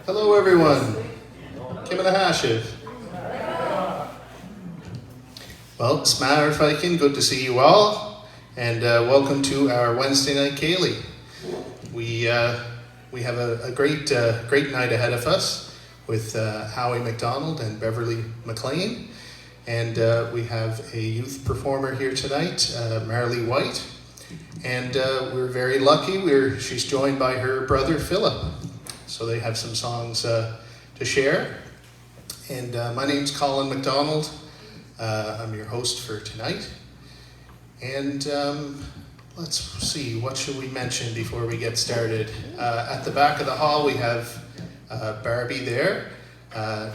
Hello everyone. Kim and a Hashiv. Well, Smaar Feikin, good to see you all, and welcome to our Wednesday night Ceilidh. We have a great night ahead of us with Howie MacDonald and Beverly MacLean, and we have a youth performer here tonight, Marley Whyte, and we're very lucky. She's joined by her brother Philip, so they have some songs to share. And my name's Colin MacDonald. I'm your host for tonight. And let's see, what should we mention before we get started? At the back of the hall we have Barbie there.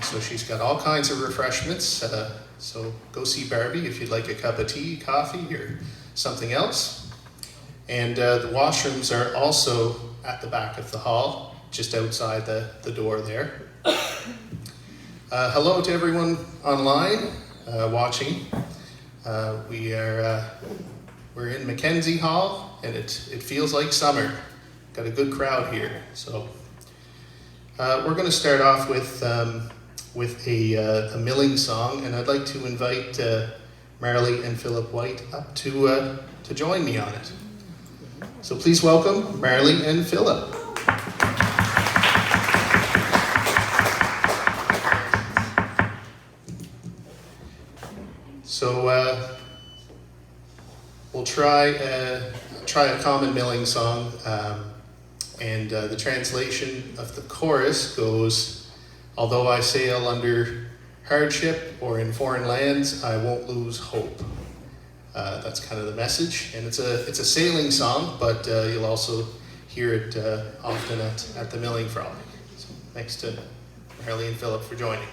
So she's got all kinds of refreshments. So go see Barbie if you'd like a cup of tea, coffee, or something else. And the washrooms are also at the back of the hall, just outside the door there. Hello to everyone online watching. We're in Mackenzie Hall, and it feels like summer. Got a good crowd here. So we're going to start off with a milling song, and I'd like to invite Marley and Philip Whyte up to join me on it. So please welcome Marley and Philip. So we'll try a common milling song, and the translation of the chorus goes, "Although I sail under hardship or in foreign lands, I won't lose hope." That's kind of the message, and it's a sailing song, but you'll also hear it often at the milling frolic. So thanks to Marley and Philip for joining.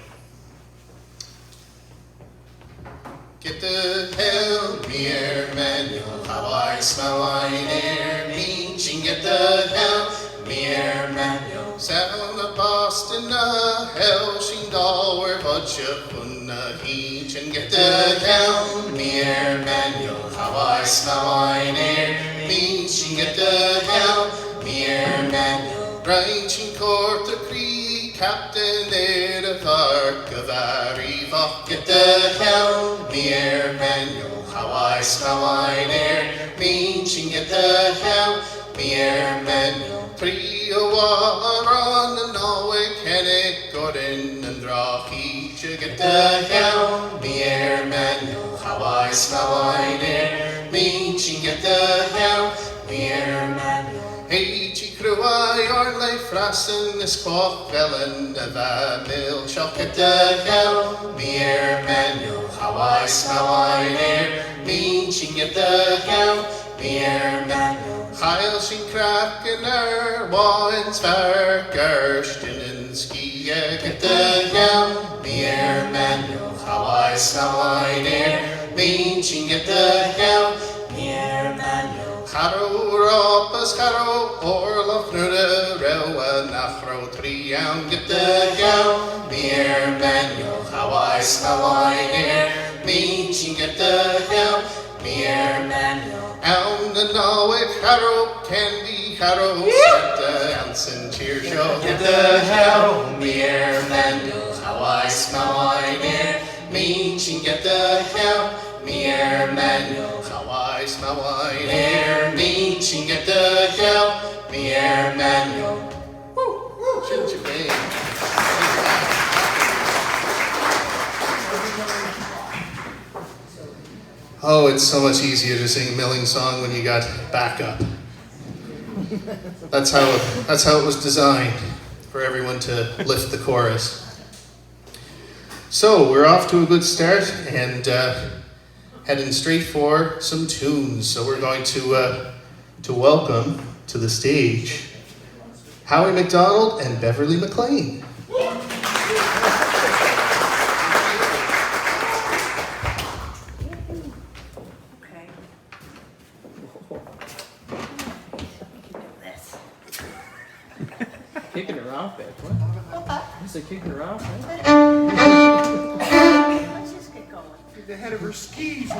Get the hell, me air manual, how I smell wine air, mean, get the hell, me air manual, sound of Boston, hell, sheen doll, where what you punna heach, and get the hell, me air manual, how I smell wine air, mean, get the hell, me air manual, right, sheen court the creek, captain there the park of Arriva, get the hell, me air manual, how I smell wine air, mean, get the hell, me air manual, 3 a war on and Norway, Kennick, Gordon and Droghich, get the hell, me air manual, how I smell wine air, mean, get the hell, me air manual. Hey, Crua, your life, Frassen, this quaff, Velen, the mill, shall get the hell, me air manual, how I smell wine air, mean, get the hell, me air manual, Heil, shin kraken, wines, fair, Gersten, and ski, get the hell, me air manual, how I smell wine air, mean, get the hell, me air manual. Harrow, Ropas, Harrow, Orloff, Nuda, Rewa, Nachro, Triam, get the hell, me air manual, how I smell wine air, mean, get the hell, me air manual. Elm the Norwich, Harrow, Candy, Harrow, Santa, Hansen, cheer show, get the hell, me air manual, how I smell wine air, mean, get the hell, me air manual, how I smell wine air, mean, get the hell, me air manual. Woo, woo, shoot bang. Oh, it's so much easier to sing a milling song when you got backup. That's how it was designed, for everyone to lift the chorus. So we're off to a good start, and heading straight for some tunes. So we're going to welcome to the stage Howie MacDonald and Beverly MacLean. Kicking her off, babe. What? Is it kicking her off, right? Let's just get going. Get the head of her skis.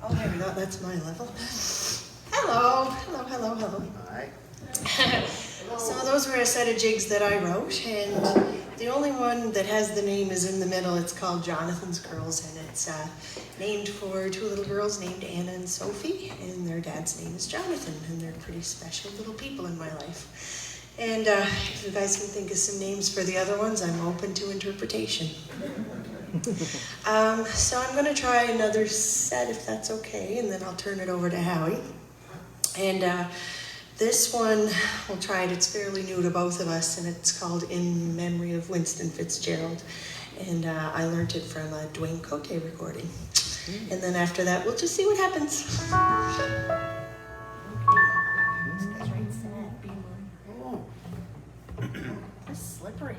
Oh, there we go. That's my level. Hello. Hello, hello, hello. Hi. So those were a set of jigs that I wrote, and the only one that has the name is in the middle. It's called Jonathan's Girls, and it's named for two little girls named Anna and Sophie, and their dad's name is Jonathan, and they're pretty special little people in my life. And if you guys can think of some names for the other ones, I'm open to interpretation. So I'm going to try another set if that's okay, and then I'll turn it over to Howie. And this one, we'll try it. It's fairly new to both of us, and it's called In Memory of Winston Fitzgerald. And I learned it from a Dwayne Cote recording. And then after that, we'll just see what happens. Oh. This is slippery.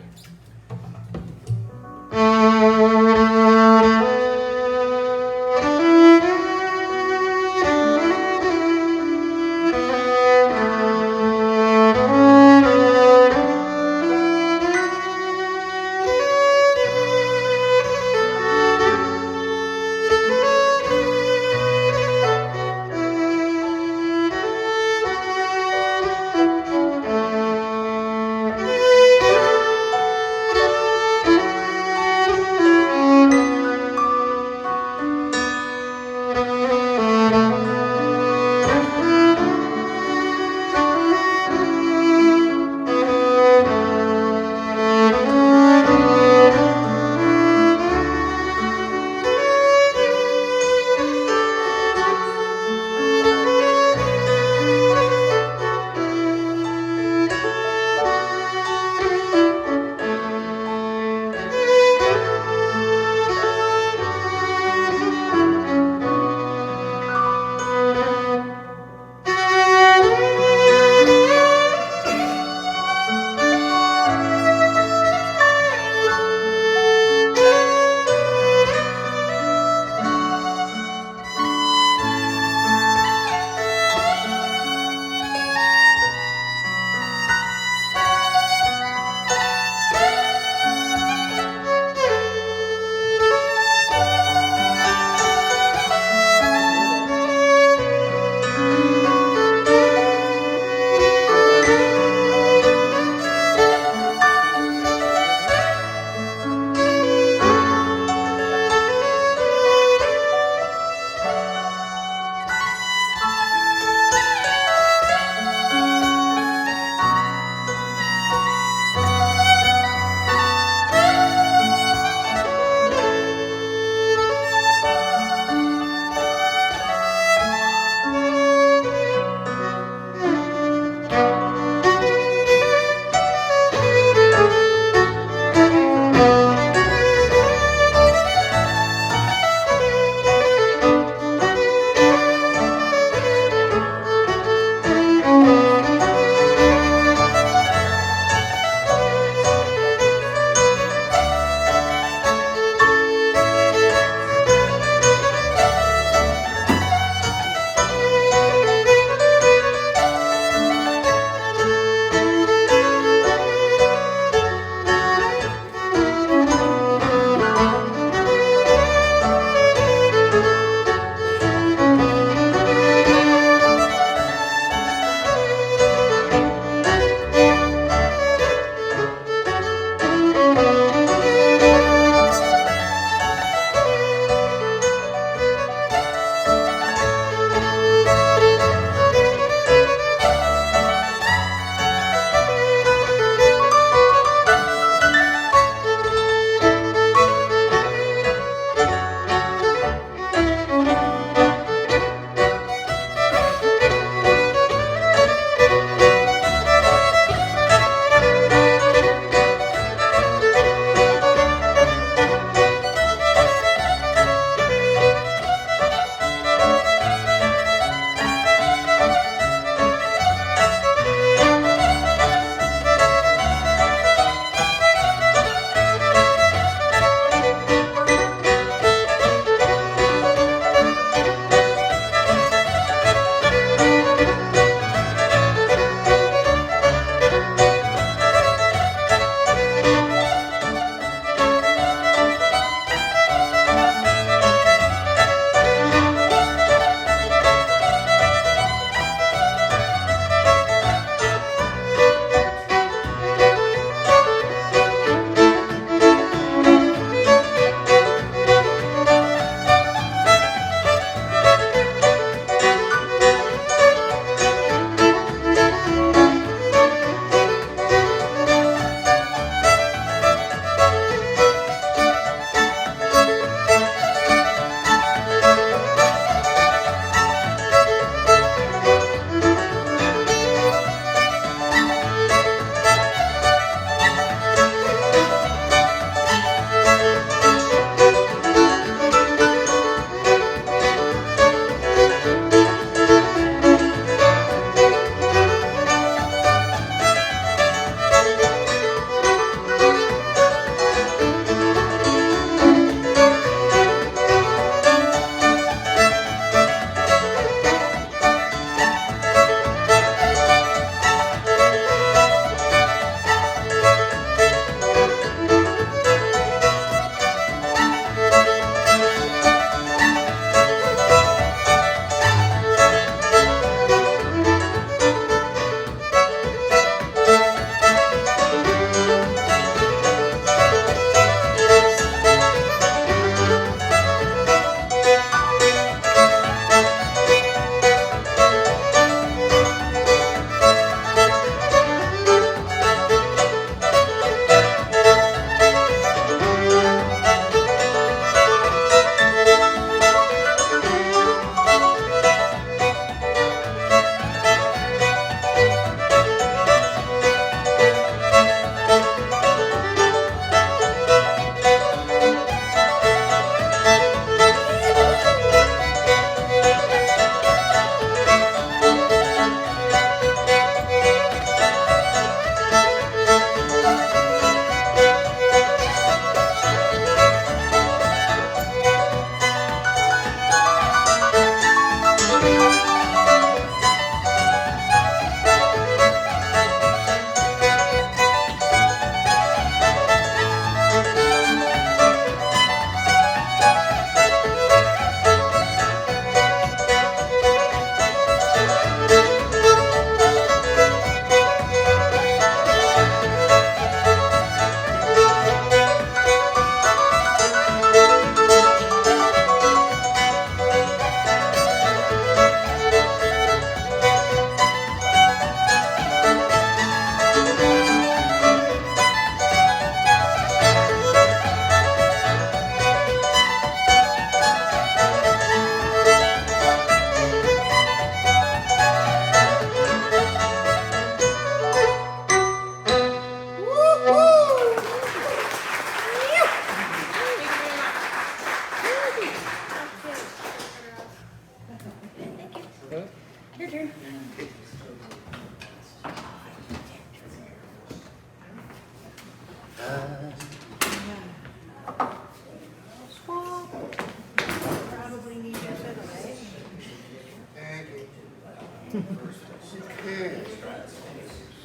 Okay.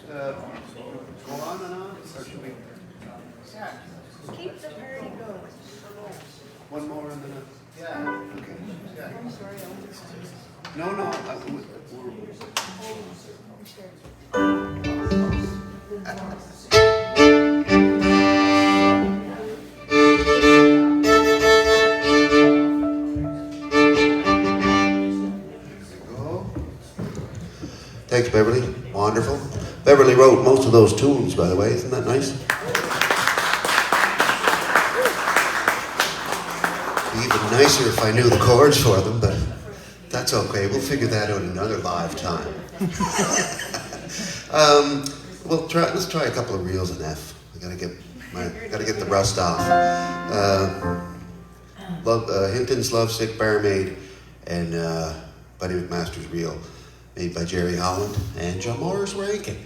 Go on and on, or should we? Keep the party going. One more and then Yeah. okay. I'm sorry, No, no. Go. Thanks, Beverly. Wonderful. Beverly wrote most of those tunes, by the way. Isn't that nice? Even nicer if I knew the chords for them, but that's okay. We'll figure that out another live time. Let's try a couple of reels in F. I gotta get the rust off. Hinton's Lovesick Barmaid and Buddy McMaster's reel, made by Jerry Holland and John Morris Rankin.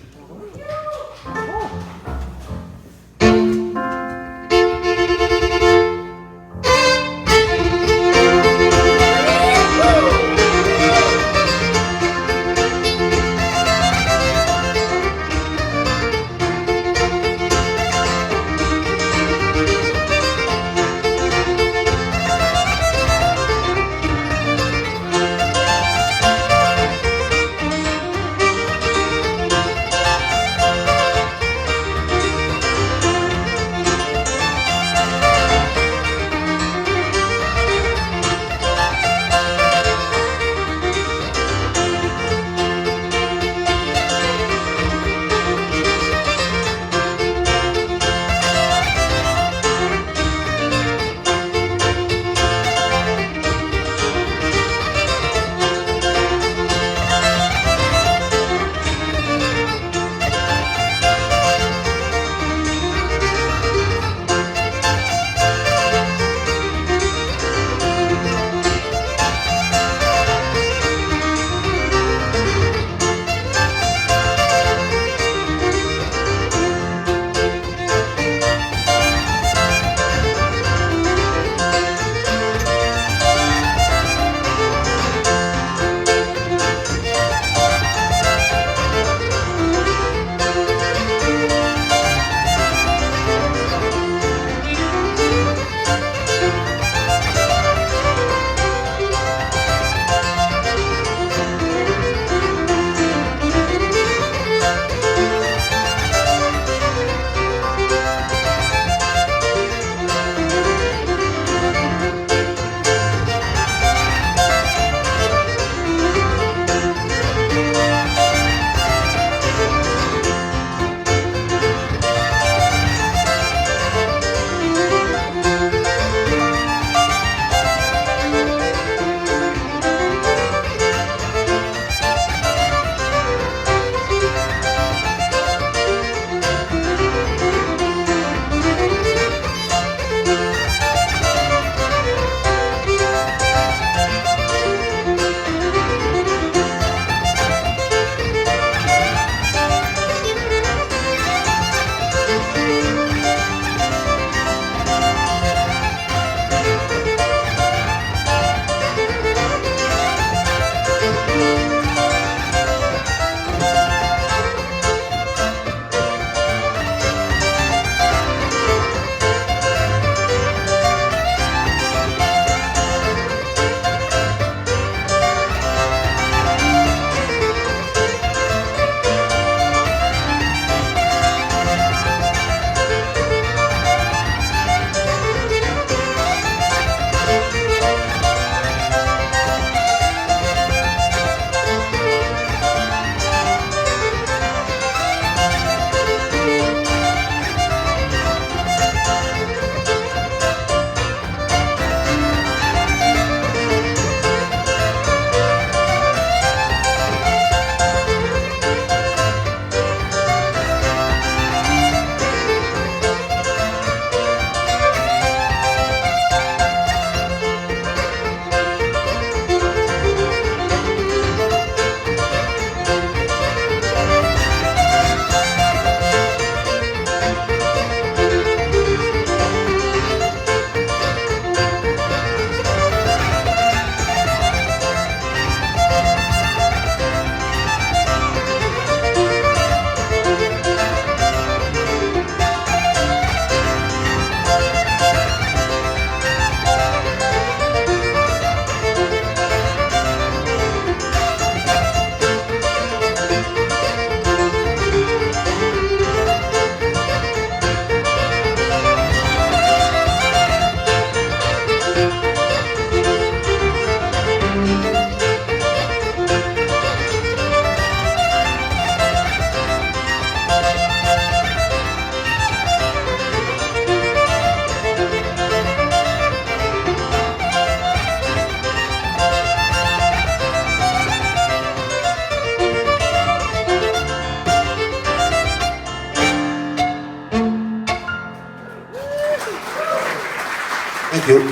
Thank you.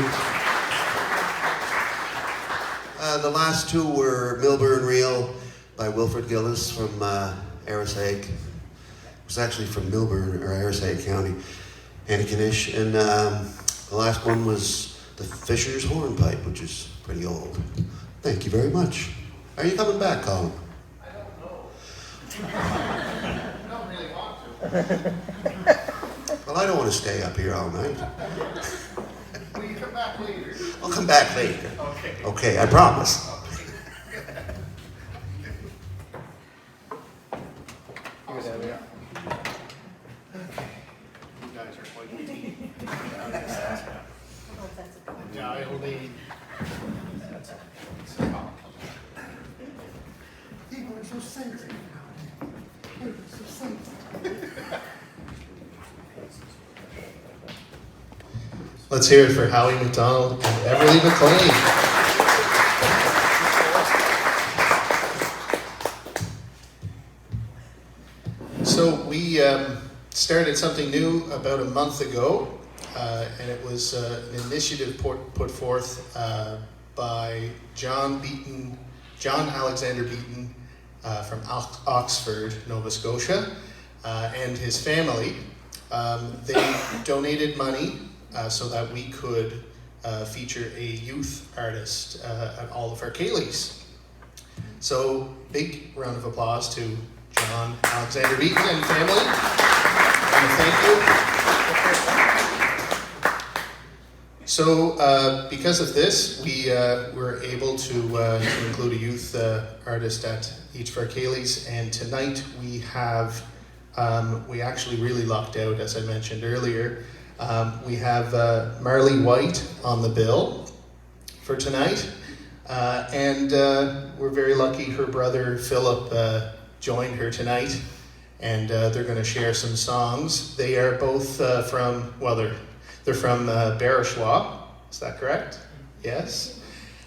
The last two were Milburn Reel by Wilfred Gillis from Arisag. It was actually from Milburn or Arisag County, Antigonish. And the last one was the Fisher's Hornpipe, which is pretty old. Thank you very much. Are you coming back, Colin? I don't know. I don't really want to. Well, I don't want to stay up here all night. Will you come back later? I'll come back later. Okay. Okay, I promise. You guys are quite witty. Yeah, I only. People are so sensitive now. People are so sensitive. Let's hear it for Howie, MacDonald, and Beverly MacLean. So we started something new about a month ago, and it was an initiative put forth by John Alexander Beaton from Oxford, Nova Scotia, and his family. They donated money so that we could feature a youth artist at all of our Ceilidhs. So big round of applause to John Alexander Beaton and family. And thank you. So because of this, we were able to include a youth artist at each of our Ceilidhs, and tonight we have, we actually really lucked out, as I mentioned earlier. We have Marley Whyte on the bill for tonight, and we're very lucky her brother Philip joined her tonight, and they're going to share some songs. They are both from, well, they're from Barishaw, is that correct? Yes.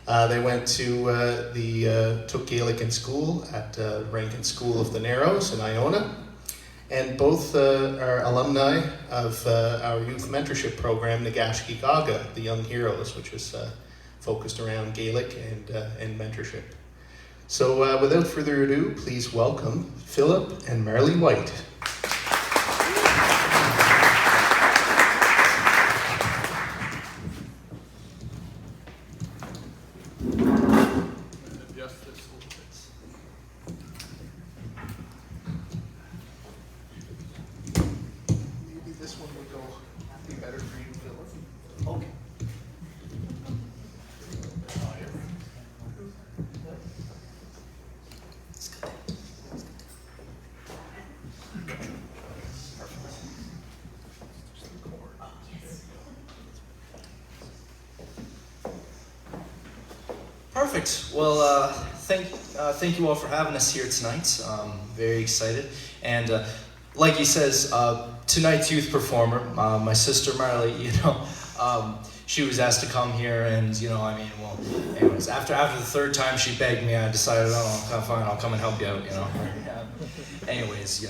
They went to took Gaelic in school at Rankin School of the Narrows in Iona, and both are alumni of our youth mentorship program, Nagashki Gaga, the Young Heroes, which was focused around Gaelic and mentorship. So without further ado, please welcome Philip and Marley Whyte. Adjust this a little bit. Maybe this one would be better for you, Philip. Okay. Perfect. Well, thank you all for having us here tonight. Very excited. And like he says, tonight's youth performer, my sister Marley, she was asked to come here, and anyways, after the third time she begged me, I decided, oh, fine, I'll come and help you out, Anyways,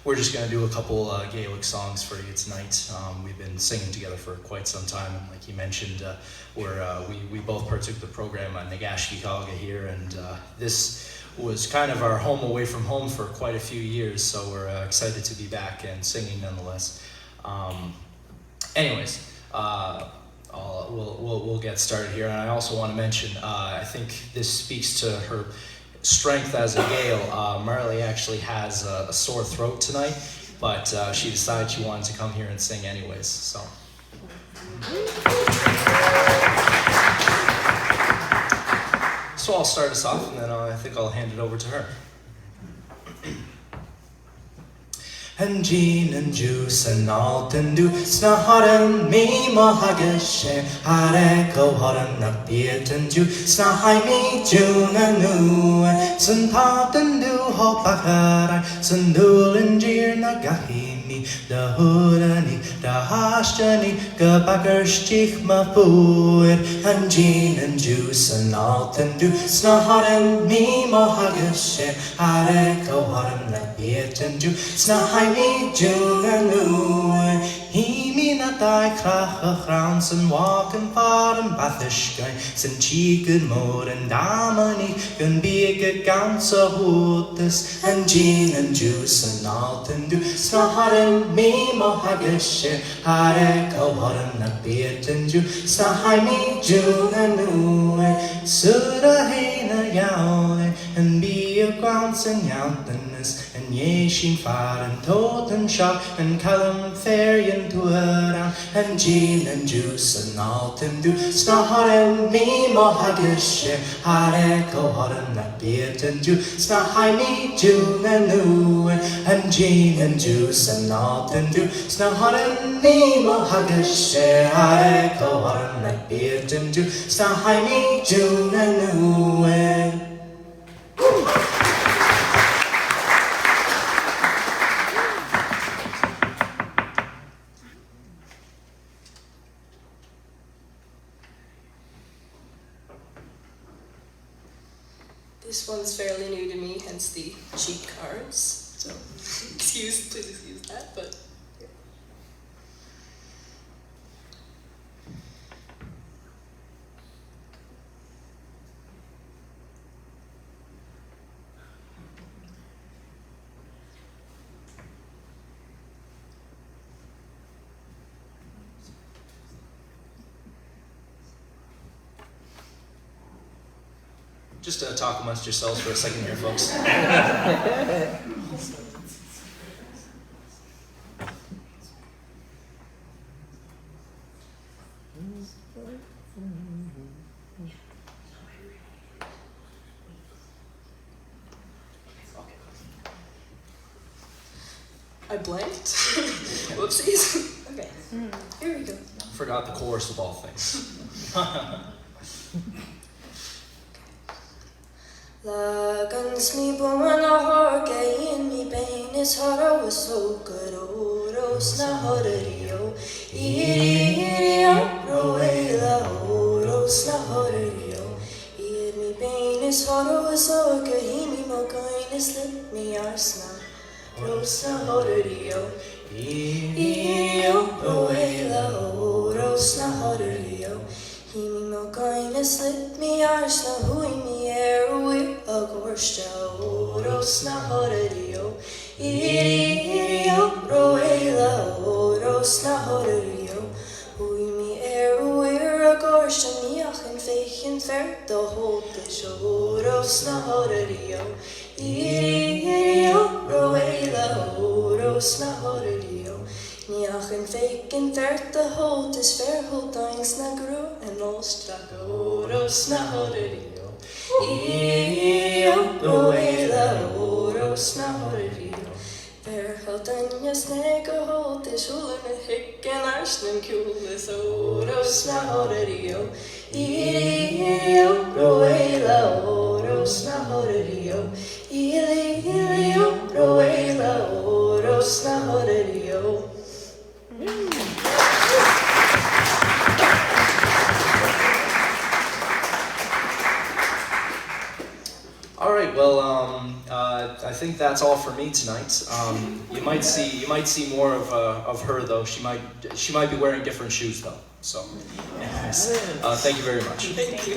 we're just gonna do a couple Gaelic songs for you tonight. We've been singing together for quite some time, and like he mentioned, we both partook the program at Nagashki Gaga here, and this was kind of our home away from home for quite a few years, so we're excited to be back and singing nonetheless. Anyways, we'll get started here, and I also want to mention, I think this speaks to her strength as a Gael. Marley actually has a sore throat tonight, but she decided she wanted to come here and sing anyways, so. So I'll start us off, and then I think I'll hand it over to her. And Jean and Juice and Alton do Snaharan me Mohagashe Hareko Horan up Piet and Ju Snahai me June and Nu Sun Pot and do Hopakara Sundul and Jeer Nagahini de húrani, de hástani, go baggerstich ma búir, an gin and juice and alt and do, sna harim mi mo hagishe, hare go harim na beat and do, sna hai mi june and nu, he mi na dai krach rounds and walk and far and bathishkai, sin cheek and more and damani, gun be a good gans of hootis, and gin and juice and alt and do, sna harim mi mo hagishe, hare go harim na beat and do, sna hai mi june and nu, sura hena yaune, and be a grounds and yauntanis, and ye shin far and tot and shock, and callum fair and to her, and gin and juice and alt and do, sna harim mi mo hagishe, hare go harim na beat and do, sna hai mi june and nu, and gin and juice and alt and do, sna harim mi mo hagishe, hare go harim na beat and do, sna hai mi june and nu. This one's fairly new to me, hence the cheat cards. So, please excuse that, but. Just talk amongst yourselves for a second here, folks. I blanked. Whoopsies. Okay, here we go. Forgot the chorus of all things. Lagans mi boman a horge in mi pain is hara was so good oros na horario irio roela oros na horario in mi pain is hara was so good he mi mo kind is slip me arsna ros na horario irio roela oros na horario Himi mo kind slip me arsna hui mi we a gorsta oros na horario irio roela oros na horario hui mi we a gorsta niach en fechen ver de holte oros na horario irio roela oros na horario Niach en feiken vert de holt is verholtings na gru en olstrak oros na horario Io roela oros na horario Verholtings nega holt is hulen en hikken arsnen kules oros na horario Io roela oros na horario Ilio roela oros na horario All right. Well, I think that's all for me tonight. You might see more of her though. She might be wearing different shoes though. So, anyways, thank you very much. Thank you.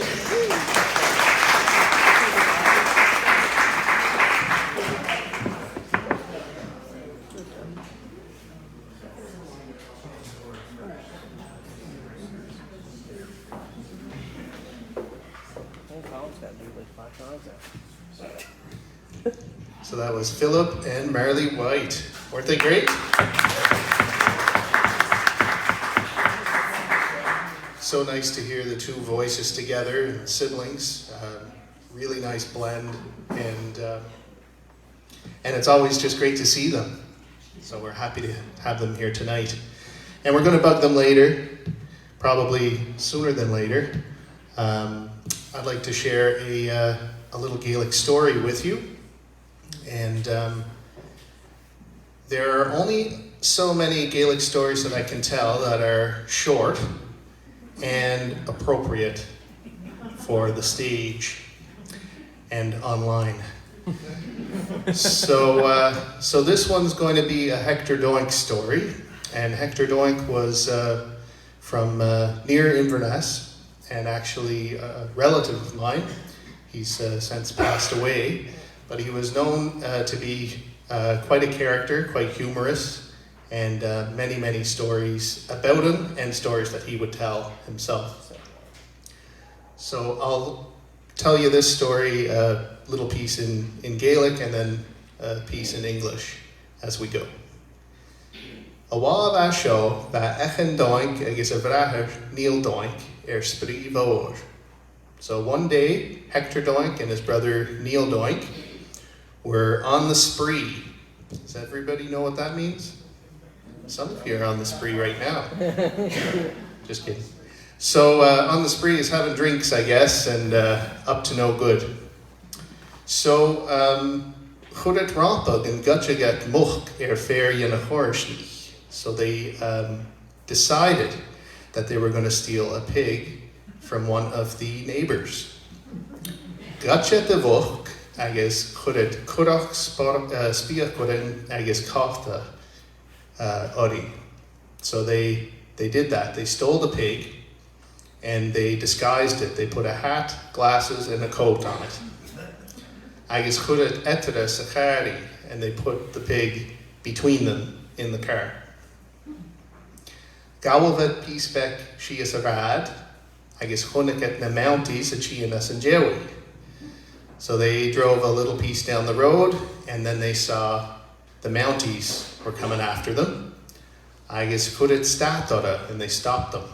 So that was Philip and Marley Whyte. Weren't they great? So nice to hear the two voices together, siblings. Really nice blend, and it's always just great to see them. So we're happy to have them here tonight. And we're going to bug them later, probably sooner than later. I'd like to share a little Gaelic story with you. And there are only so many Gaelic stories that I can tell that are short and appropriate for the stage and online. So this one's going to be a Hector Doink story, and Hector Doink was from near Inverness, and actually a relative of mine. He's since passed away, but he was known to be quite a character, quite humorous, and many stories about him and stories that he would tell himself. So I'll tell you this story, a little piece in Gaelic and then a piece in English as we go. A while of show va echen doink agus a vraher Neil Doink spree vor. So one day, Hector Doink and his brother Neil Doink were on the spree. Does everybody know what that means? Some of you are on the spree right now. Just kidding. So on the spree is having drinks, I guess, and up to no good. So chudet rampag and gutchagat much fair yen a horshni. So they decided that they were going to steal a pig from one of the neighbors. Gutchet the vuch, agus chudet kurach spia kuren agus kafta ori. So they did that. They stole the pig and they disguised it. They put a hat, glasses, and a coat on it. Agus chudet etere sachari, and they put the pig between them in the car. Gawalvet pispec she is a rad, agus chuniket na mounties a chi and jewi. So they drove a little piece down the road, and then they saw the mounties were coming after them. Agus chudet statora, and they stopped them.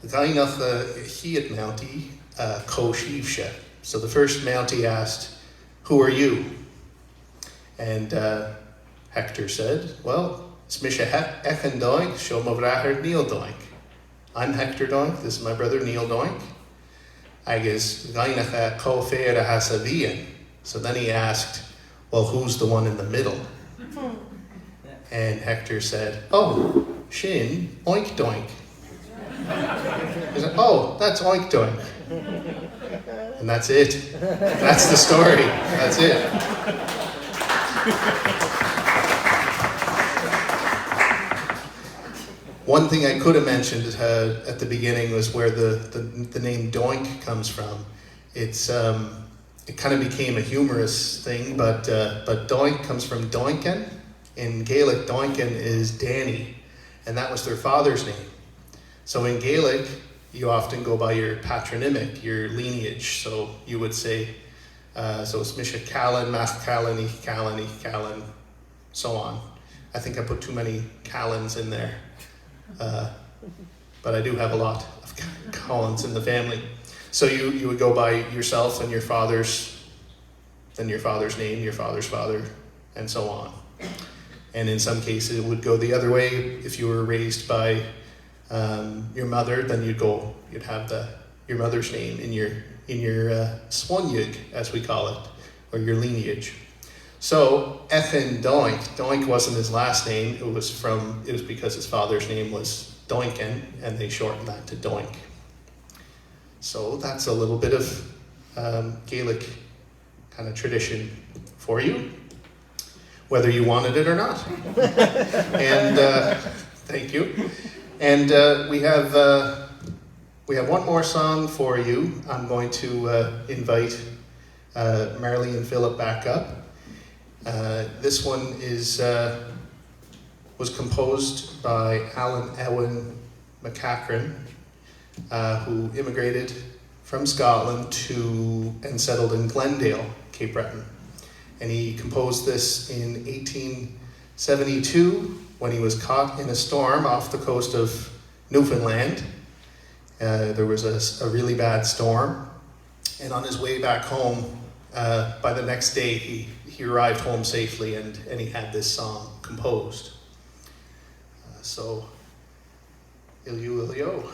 Gainach hiat mountie ko shivshe. So the first mountie asked, "Who are you?" And Hector said, "Well, it's Misha Echen Doink, Shom Vraher Neil Doink. I'm Hector Doink, this is my brother Neil Doink. I guess Gainacha Ko Feira Hasavian." So then he asked, "Well, who's the one in the middle?" And Hector said, "Oh, Shin Oink Doink." He said, "Oh, that's Oink Doink." And that's it. That's the story. That's it. One thing I could have mentioned at the beginning was where the name Doink comes from. It's it kind of became a humorous thing, but Doink comes from Doinken. In Gaelic, Doinken is Danny, and that was their father's name. So in Gaelic, you often go by your patronymic, your lineage. So you would say, so it's Misha Callan, Math Callan, Ich Callan, Ich Callan, so on. I think I put too many Callans in there. But I do have a lot of Collins in the family. So you would go by yourself and your father's, then your father's name, your father's father, and so on. And in some cases it would go the other way. If you were raised by your mother, then you'd have your mother's name in your swanyug, as we call it, or your lineage. So Echen Doink, Doink wasn't his last name. It was because his father's name was Doinken, and they shortened that to Doink. So that's a little bit of Gaelic kind of tradition for you, whether you wanted it or not. And thank you. And we have one more song for you. I'm going to invite Marley and Philip back up. This one was composed by Alan Ewan McCachran, who immigrated from Scotland and settled in Glendale, Cape Breton. And he composed this in 1872 when he was caught in a storm off the coast of Newfoundland. There was a really bad storm, and on his way back home, by the next day, he arrived home safely, and he had this song composed. So, Ilyu Ilyo.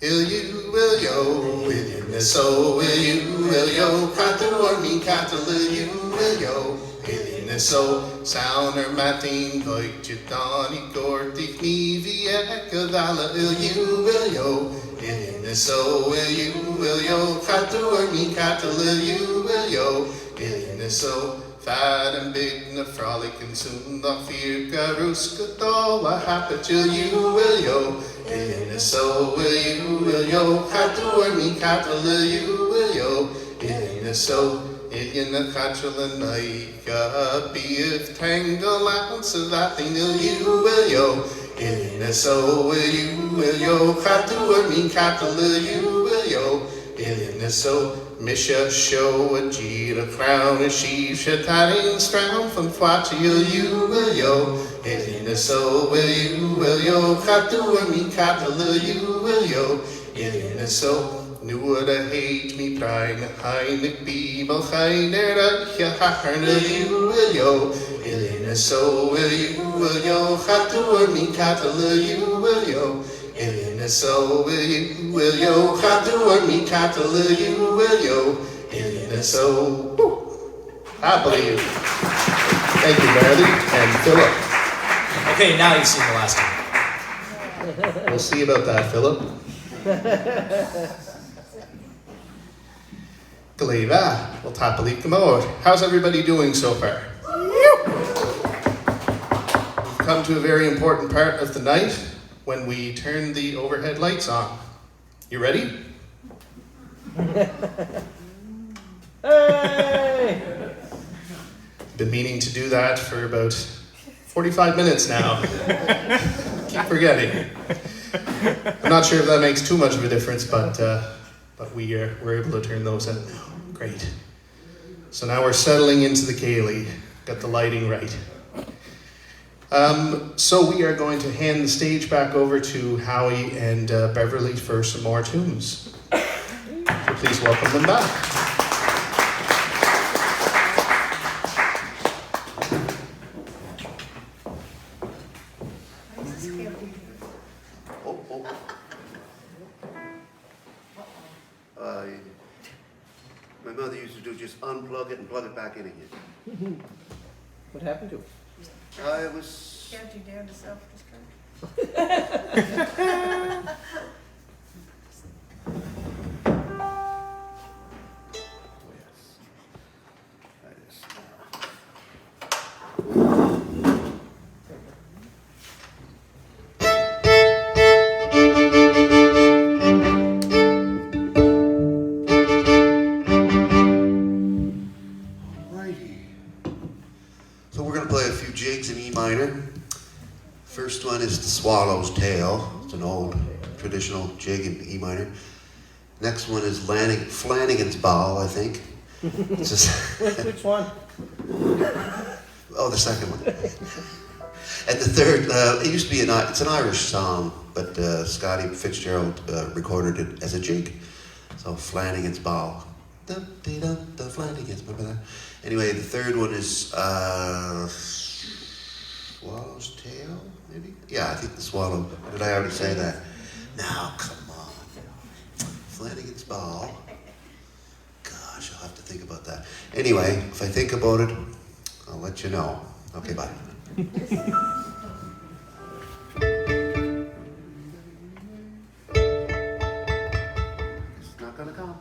will you miss oh will yo Katur mi katal you will yo so sounder matin goit you doni gorti knivi ekadala you will yo so will yo Katur mi katal you will yo so fat and big na frolic and soon the fear garuska dola happy till you will yo so will yo Katur mi katal you will yo so Ilina Kachala Naika Beef Tangle out so that they know you will yo Ilina so will yo Katur mi katala you will yo Ilina so Misha show a jira crown a sheaf shatarin stround from Fwachil you will yo Ilina so will yo Katur mi katala you will yo Ilina so Nu would I hate me trying to hide the people hider ya harna you will yo Ilina so will yo Katur mi katala you will yo Ilina so will yo Katur mi katala you will yo Ilina so I believe. Thank you, Marley and Philip. Okay, now you've seen the last one. We'll see about that, Philip. Galeva, we'll tapalik kamor. How's everybody doing so far? We've come to a very important part of the night when we turn the overhead lights on. You ready? Hey! Been meaning to do that for about 45 minutes now. Keep forgetting. I'm not sure if that makes too much of a difference, but we're able to turn those on now. Great. So now we're settling into the Gaelic. Got the lighting right. So we are going to hand the stage back over to Howie and Beverly for some more tunes. So please welcome them back. My mother used to do just unplug it and plug it back in again. What happened to it? It was... Can't you down to self-destruct? Jigs in E minor. First one is the Swallow's Tail. It's an old traditional jig in E minor. Next one is Flanagan's Bow, I think. It's just Which one? Oh, the second one. And the third, it used to be it's an Irish song, but Scotty Fitzgerald recorded it as a jig. So Flanagan's Bow. The Flanagan's, remember that? Anyway, the third one is Swallow's Tail, maybe? Yeah, I think the Swallow. Did I already say that? Now, come on. Flanagan's Ball. Gosh, I'll have to think about that. Anyway, if I think about it, I'll let you know. Okay, bye. It's not gonna come.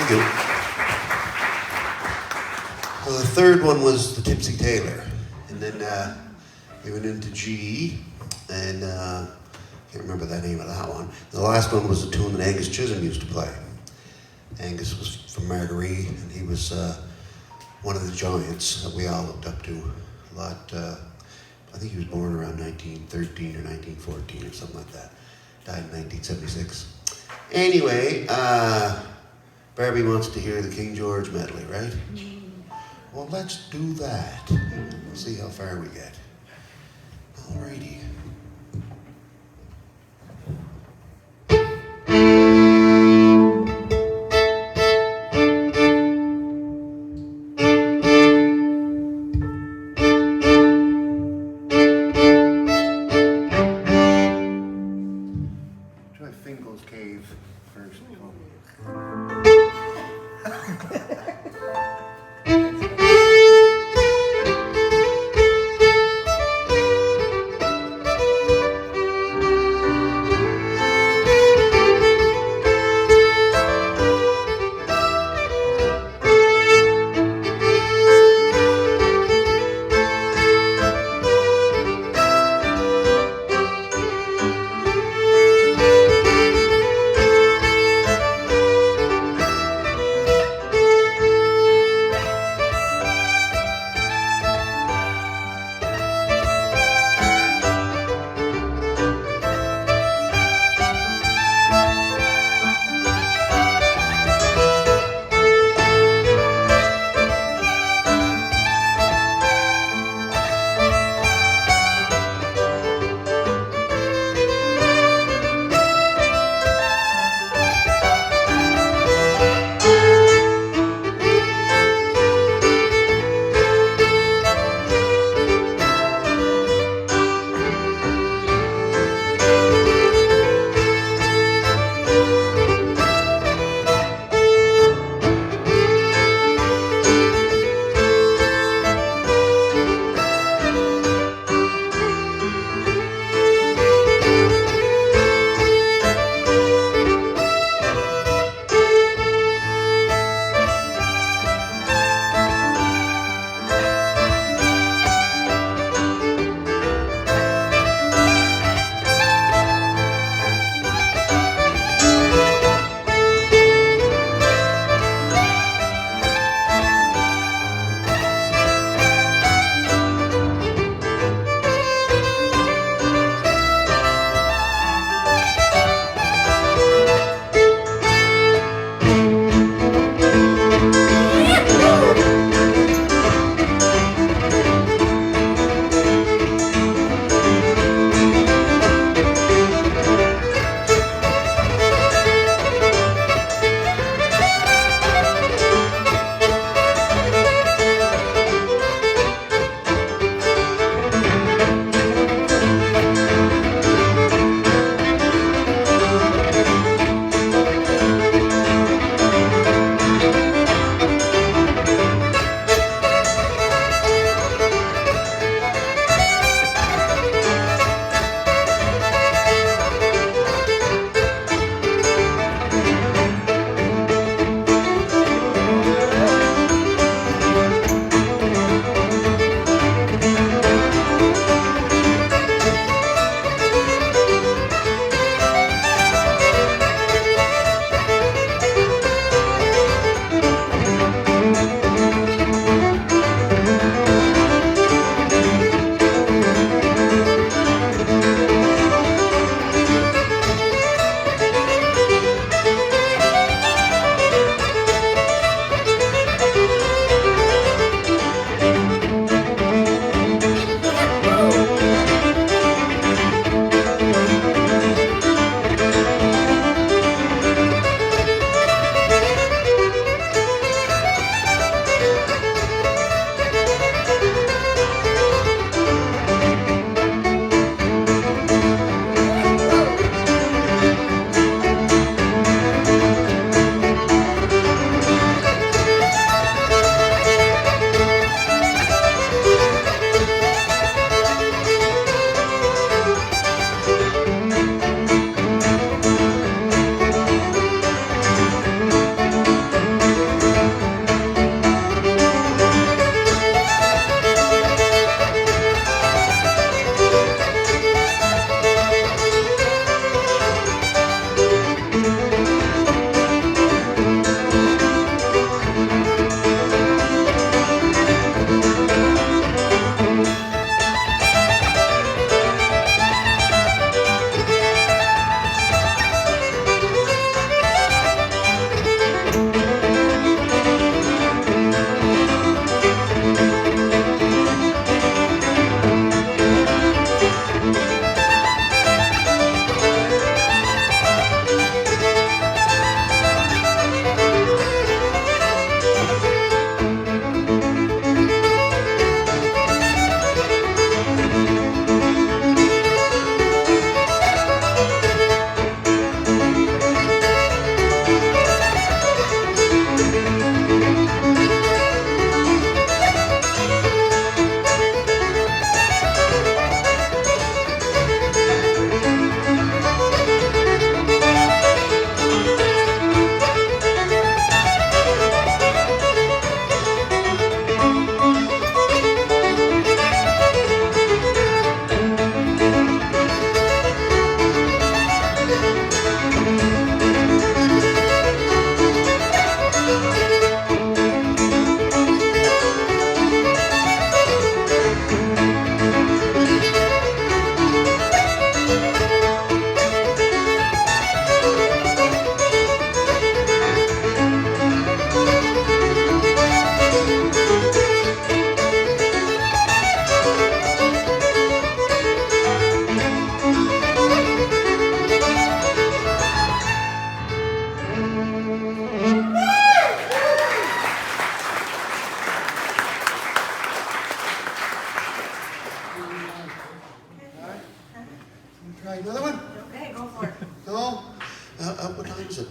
Thank you. Well, the third one was the Tipsy Tailor, and then we went into G, and can't remember the name of that one. The last one was a tune that Angus Chisholm used to play. Angus was from Margaree, and he was one of the giants that we all looked up to a lot. I think he was born around 1913 or 1914 or something like that. Died in 1976. Anyway, Barbie wants to hear the King George medley, right? Well, let's do that. We'll see how far we get. Alrighty. Try Fingal's Cave first.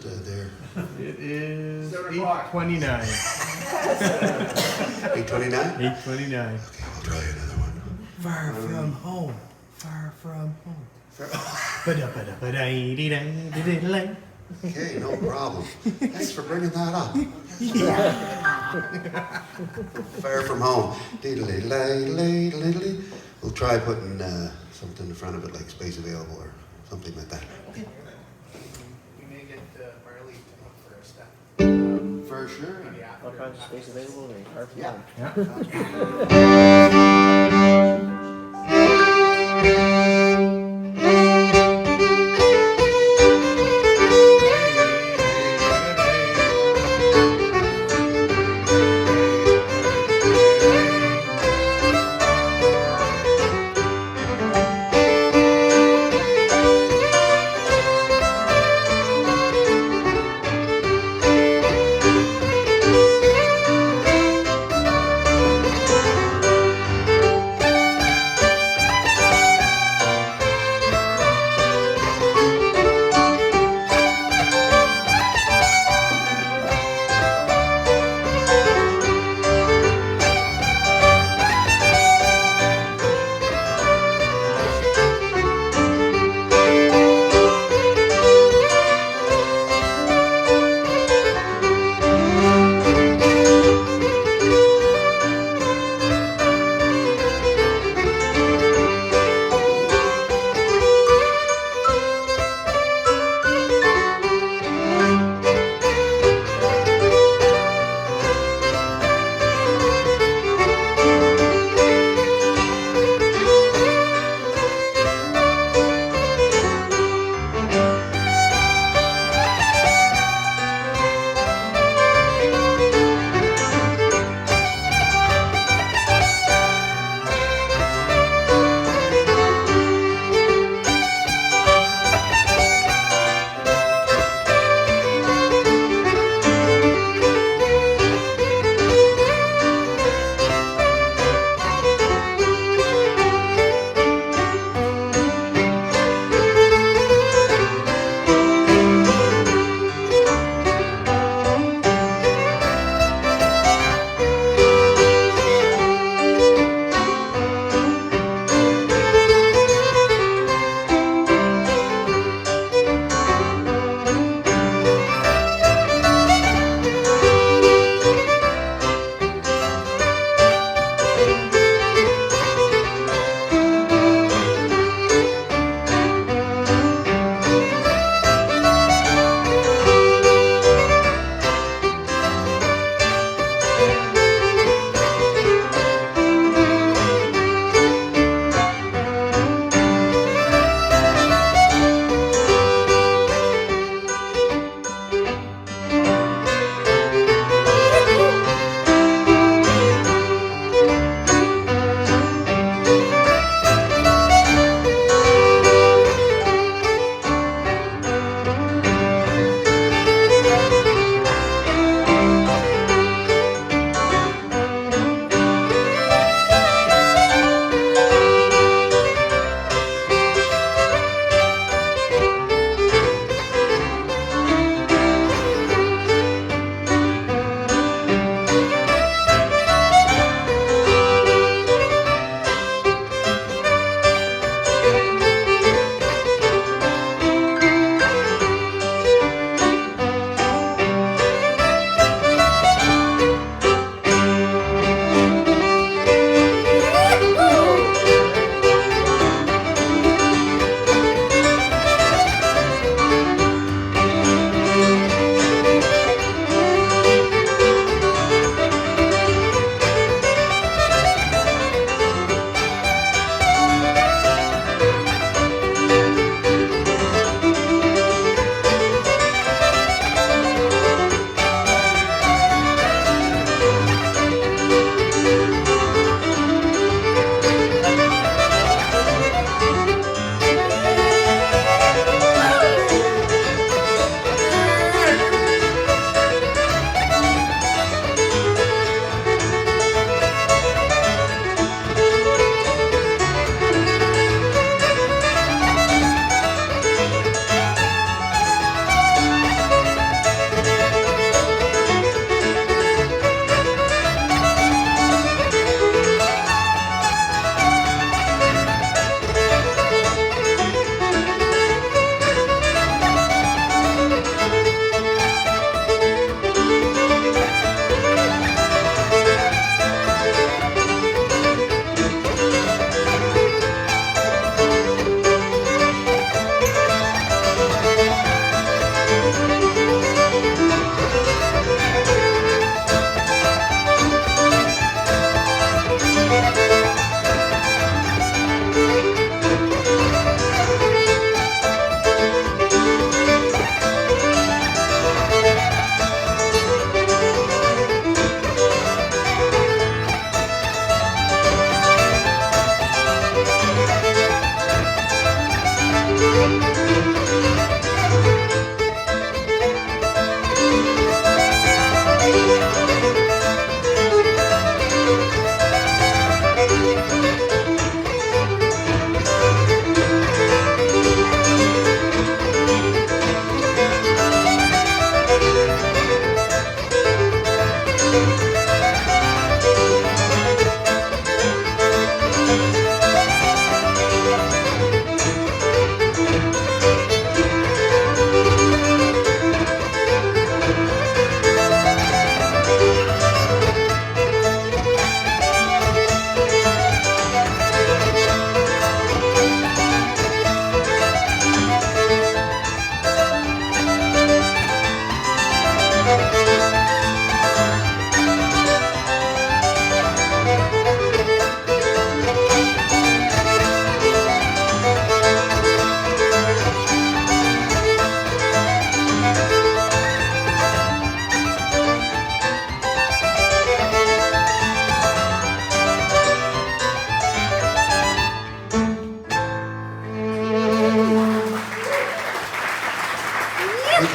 there? It is 8:29. 8:29? 8:29. Okay, we'll try another one. Far from home. Far from home. Ba-da-ba-da-ba-da-dee-dee-dee-dee-dee. Okay, no problem. Thanks for bringing that up. Far from home. Diddly-lay-lay-lay-lay. We'll try putting something in front of it like space available or something like that. We may get Marley to look for a step. For sure. All kinds of space available. Or hard for Yeah.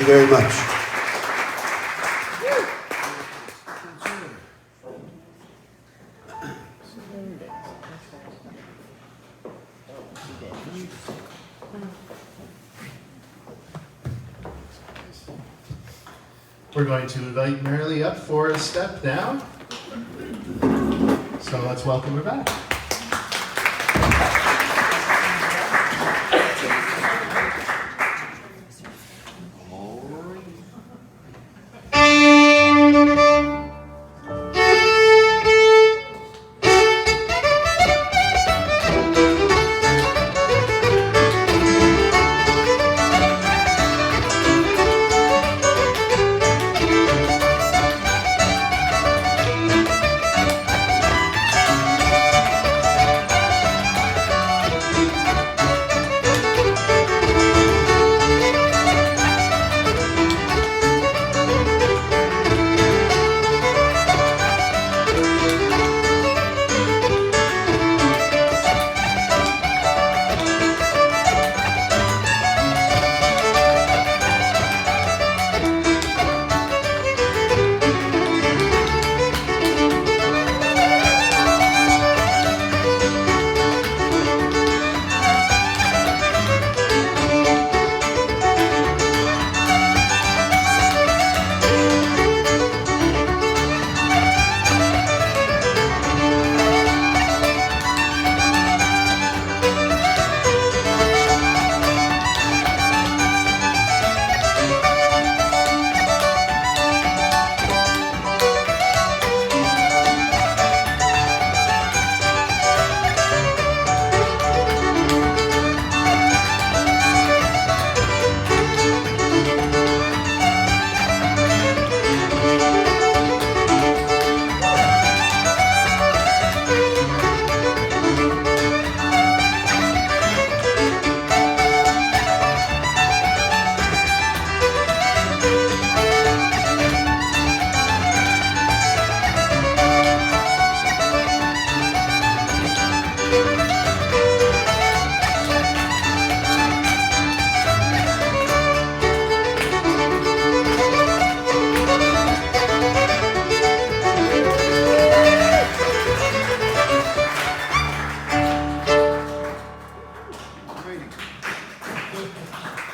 very much. We're going to invite Marley up for a step now. So let's welcome her back.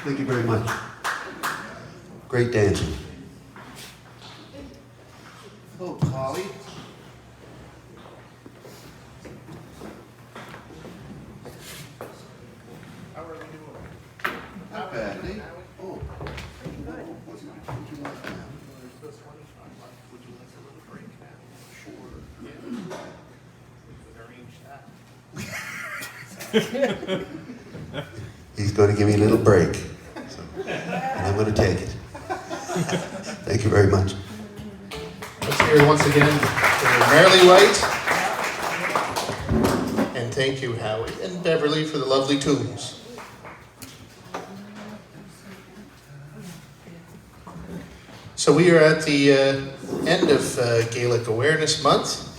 Thank you very much. Great dancing. Oh, Howie. How are we doing? Not bad, eh? Oh. Would you like now? Would you like a little break now? Sure. Yeah. We could arrange that. He's going to give me a little break. So, and I'm going to take it. Thank you very much. Let's hear it once again for Marley Whyte. And thank you, Howie and Beverly, for the lovely tunes. So we are at the end of Gaelic Awareness Month.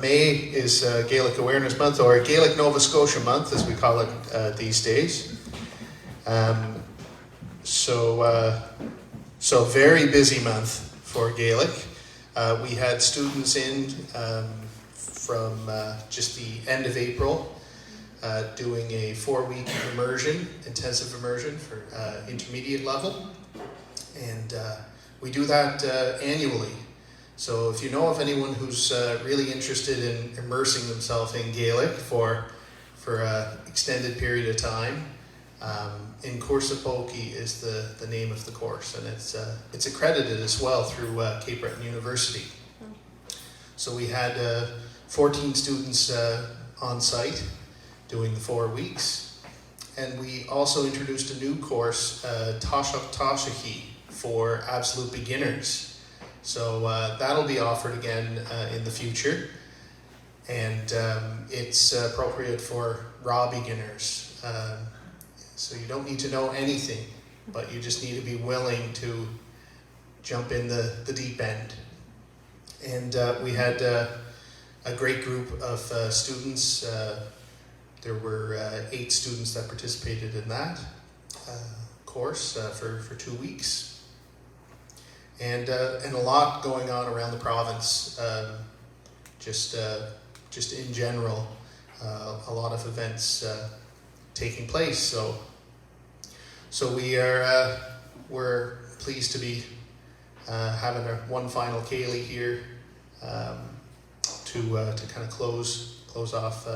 May is Gaelic Awareness Month, or Gaelic Nova Scotia Month, as we call it these days. So very busy month for Gaelic. We had students in from just the end of April doing a 4-week immersion, intensive immersion for intermediate level. And we do that annually. So if you know of anyone who's really interested in immersing themselves in Gaelic for an extended period of time, In Corsa Polki is the name of the course, and it's accredited as well through Cape Breton University. So we had 14 students on site doing the 4 weeks, and we also introduced a new course, Tashach Tashachi, for absolute beginners. So that'll be offered again in the future, and it's appropriate for raw beginners. So you don't need to know anything, but you just need to be willing to jump in the deep end. And we had a great group of students. There were 8 students that participated in that. course for 2 weeks, and a lot going on around the province. Just in general, a lot of events taking place. So we're pleased to be having one final Ceilidh here to kind of close off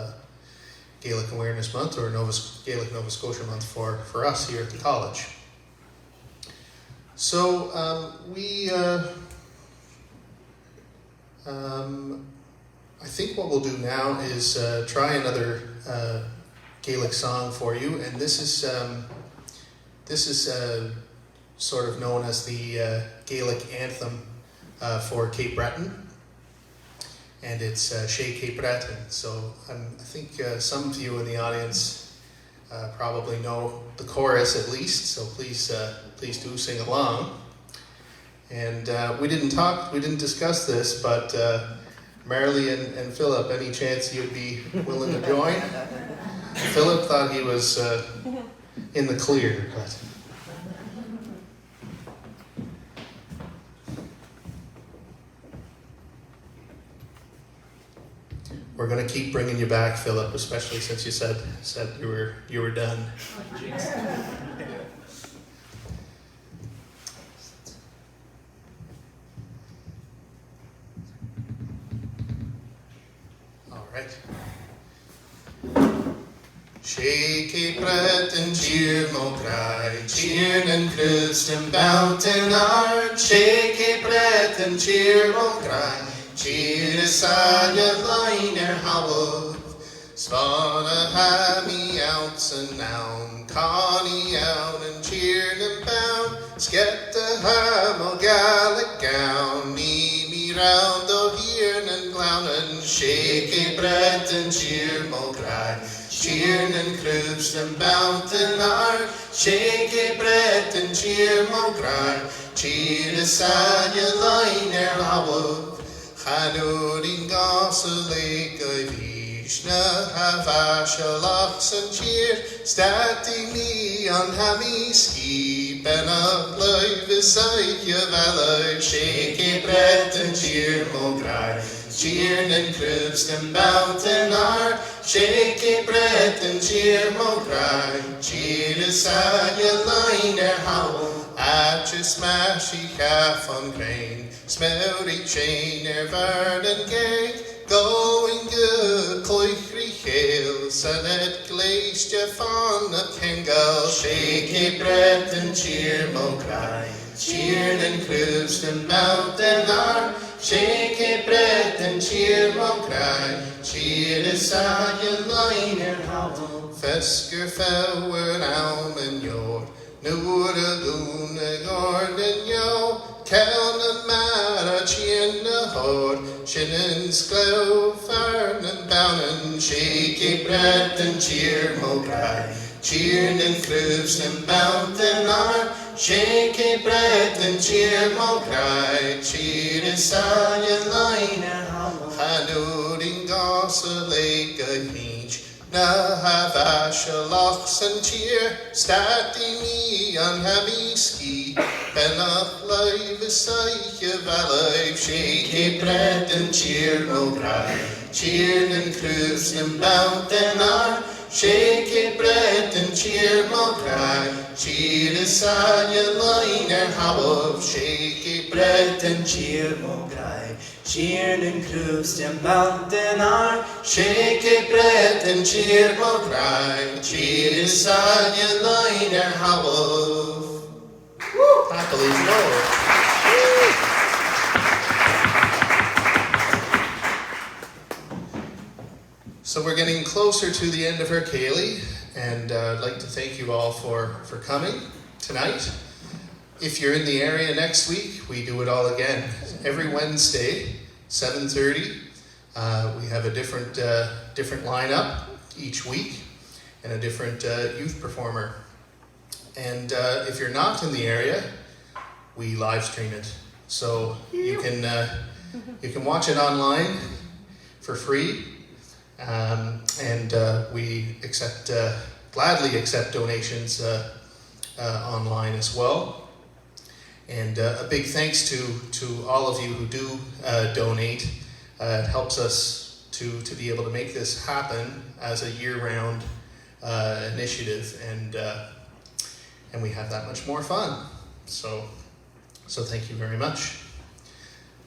Gaelic Awareness Month, or Gaelic Nova Scotia Month for us here at the college. So I think what we'll do now is try another Gaelic song for you, and this is sort of known as the Gaelic anthem for Cape Breton, and it's She Cape Breton. So I think some of you in the audience probably know the chorus at least. So please do sing along. And we didn't discuss this, but Marley and Philip, any chance you'd be willing to join? Philip thought he was in the clear, but. We're gonna keep bringing you back, Philip, especially since you said you were done. Jigs. All right. She Cape Breton cheer mo cry, cheer and crust and bountain art. She Cape Breton cheer mo cry. Cheer aside your liner howell, Spana hammy outs and noun, Connie out and cheered and bound, Sket the ham o Gaelic gown, knee me round o here and clownin', Shake a bread and cheer mo cry, cheer and cruised and bountin' art, Shake a bread and cheer mo cry, cheer aside your liner howell. Hanúrin gasa lake of Ishna, Havasha locks and cheer, Statting me on hammy ski, Ben up live beside your valley, Shake a bread and cheer mo cry, cheer and cribs and mountain art, Shake a bread and cheer mo cry, cheer aside your liner howl, at your smashy half on grain. Smelly chain Vernon gate, going good, Cloichry Hill, Sanet glazed Jeff on the Kengal, Shaky breath and cheer mo cry, cheered and cruised and mountain arm, Shaky breath and cheer mo cry, cheered aside your liner howl, Fesker fell where almond yord, Noor a luna garden yo, Kelna mara chin a hord, Shinnan's glow, fern and bounin', shaky breath and cheer mo cry, cheered and cruised and mountain art, shaky breath and cheer mo cry, cheered inside your liner howl, Hanúrin gasa lake a hinch, Na Havasha locks and cheer, Statting me on hammy ski, Ben up live beside your valley, Shaky bread and cheer mo cry, cheered and cruised and mountain art, Shaky bread and cheer mo cry, cheer aside your liner howl, Shaky bread and cheer mo cry, cheered and cruised and mountain art, Shaky bread and cheer mo cry, cheer aside your liner howl. Happily So we're getting closer to the end of our Ceilidh, and I'd like to thank you all for coming tonight. If you're in the area next week, we do it all again. Every Wednesday, 7:30, we have a different lineup each week, and a different youth performer. And if you're not in the area, we live stream it, so you can watch it online for free, and we gladly accept donations online as well. And a big thanks to all of you who do donate. It helps us to be able to make this happen as a year-round initiative, and we have that much more fun. So thank you very much.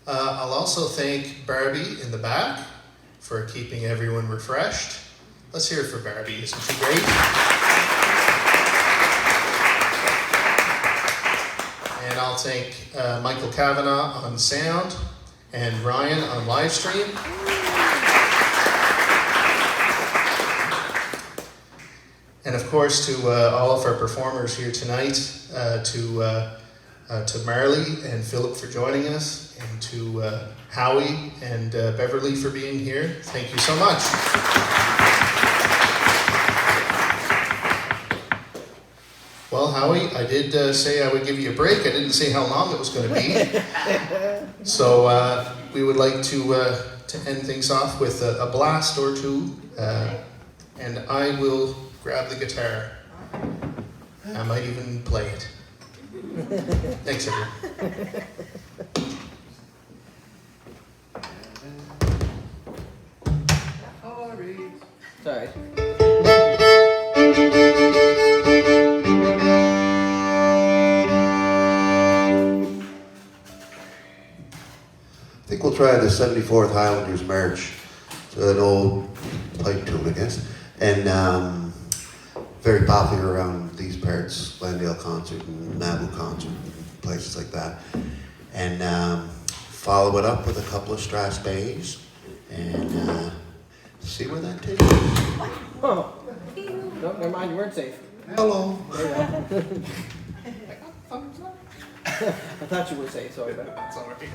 I'll also thank Barbie in the back for keeping everyone refreshed. Let's hear it for Barbie. Isn't she great? And I'll thank Michael Kavanagh on sound and Ryan on live stream. And of course to all of our performers here tonight, to Marley and Philip for joining us, and to Howie and Beverly for being here. Thank you so much. Well, Howie, I did say I would give you a break. I didn't say how long it was going to be. So we would like to end things off with a blast or two, and I will grab the guitar. I might even play it. Thanks, everyone. Sorry. I think we'll try the 74th Highlanders March. It's an old pipe tune, I guess. And very popular around these parts, Glendale concert and Nabu concert, and places like that. And follow it up with a couple of Strass Bays and see where that takes us. Oh. No, never mind, you weren't safe. Hello. There you go. I thought you were safe, so I better. That's all right.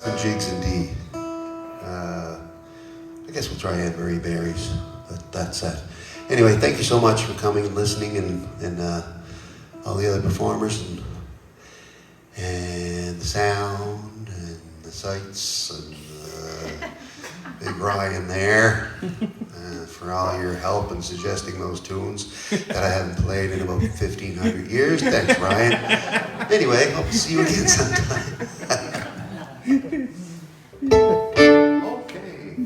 and jigs in D. I guess we'll try Anne Marie Berry's, but that's it. Anyway, thank you so much for coming and listening, and all the other performers, and the sound, and the sights, and Big Ryan there, for all your help in suggesting those tunes that I haven't played in about 1,500 years. Thanks, Ryan. Anyway, hope to see you again sometime. Okay.